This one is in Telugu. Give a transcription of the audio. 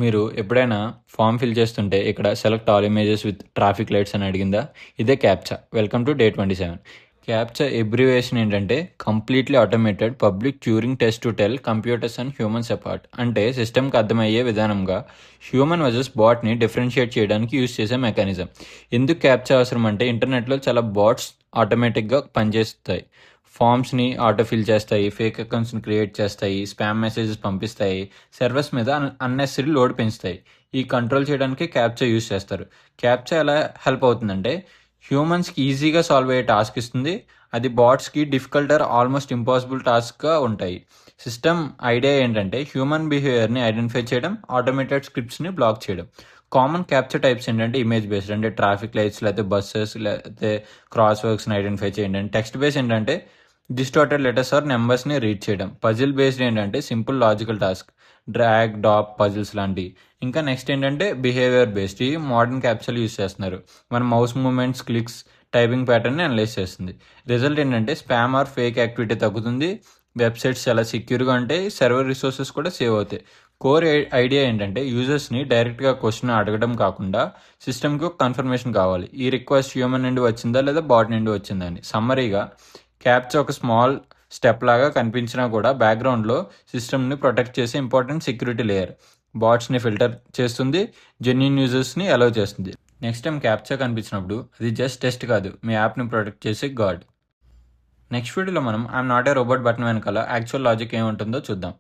మీరు ఎప్పుడైనా ఫామ్ ఫిల్ చేస్తుంటే ఇక్కడ select all images with traffic lights అని అడిగిందా? ఇదే captcha. Welcome to day 27. Captcha abbreviation ఏంటంటే completely automated public Turing test to tell computers and humans apart. అంటే సిస్టమ్కి అర్థమయ్యే విధానంగా హ్యూమన్ వర్సెస్ బాట్ని డిఫరెన్షియేట్ చేయడానికి యూజ్ చేసే మెకానిజం. ఎందుకు క్యాప్చా అవసరం అంటే ఇంటర్నెట్లో చాలా బాట్స్ ఆటోమేటిక్గా పనిచేస్తాయి. ఫామ్స్ని ఆటో ఫిల్ చేస్తాయి, ఫేక్ అకౌంట్స్ని క్రియేట్ చేస్తాయి, స్పామ్ మెసేజెస్ పంపిస్తాయి, సర్వర్స్ మీద అన్నెసరీ లోడ్ పెంచుతాయి. ఈ కంట్రోల్ చేయడానికి క్యాప్చా యూజ్ చేస్తారు. క్యాప్చా ఎలా హెల్ప్ అవుతుందంటే హ్యూమన్స్కి ఈజీగా సాల్వ్ అయ్యే టాస్క్ ఇస్తుంది. అది బాట్స్కి డిఫికల్ట్ ఆర్ ఆల్మోస్ట్ ఇంపాసిబుల్ టాస్క్గా ఉంటాయి. సిస్టమ్ ఐడియా ఏంటంటే హ్యూమన్ బిహేవియర్ని ఐడెంటిఫై చేయడం, ఆటోమేటెడ్ స్క్రిప్ట్స్ని బ్లాక్ చేయడం. కామన్ క్యాప్చర్ టైప్స్ ఏంటంటే ఇమేజ్ బేస్డ్ అంటే ట్రాఫిక్ లైట్స్, లేకపోతే బస్సెస్, లేకపోతే క్రాస్ వర్క్స్ని ఐడెంటిఫై చేయండి. టెక్స్ట్ బేస్డ్ ఏంటంటే డిస్టార్టెడ్ లెటర్స్ ఆర్ నెంబర్స్ని రీడ్ చేయడం. పజిల్ బేస్డ్ ఏంటంటే simple logical task, drag drop puzzles లాంటివి. ఇంకా నెక్స్ట్ ఏంటంటే బిహేవియర్ బేస్డ్, ఈ మోడర్న్ క్యాప్చర్లు యూస్ చేస్తున్నారు. మన మౌస్ మూమెంట్స్, క్లిక్స్, టైపింగ్ ప్యాటర్న్ని అనలైజ్ చేస్తుంది. రిజల్ట్ ఏంటంటే స్పామ్ ఆర్ ఫేక్ యాక్టివిటీ తగ్గుతుంది, వెబ్సైట్స్ చాలా సెక్యూర్గా ఉంటాయి, సర్వర్ రిసోర్సెస్ కూడా సేవ్ అవుతాయి. కోర్ ఐడియా ఏంటంటే యూజర్స్ని డైరెక్ట్గా క్వశ్చన్ అడగడం కాకుండా సిస్టమ్కి ఒక కన్ఫర్మేషన్ కావాలి. ఈ రిక్వెస్ట్ హ్యూమన్ నుండి వచ్చిందా లేదా బాట్ నుండి వచ్చిందా అని. సమ్మరీగా క్యాప్చా ఒక స్మాల్ స్టెప్ లాగా కనిపించినా కూడా బ్యాక్గ్రౌండ్లో సిస్టమ్ని ప్రొటెక్ట్ చేసే ఇంపార్టెంట్ సెక్యూరిటీ లేయర్. బాట్స్ని ఫిల్టర్ చేస్తుంది, జెన్యూన్ యూజర్స్ని అలౌ చేస్తుంది. నెక్స్ట్ టైం క్యాప్చా కనిపించినప్పుడు అది జస్ట్ టెస్ట్ కాదు, మీ యాప్ని ప్రొటెక్ట్ చేసే గాడ్. నెక్స్ట్ వీడియోలో మనం I'm not a robot button వెనకాల యాక్చువల్ లాజిక్ ఏముంటుందో చూద్దాం.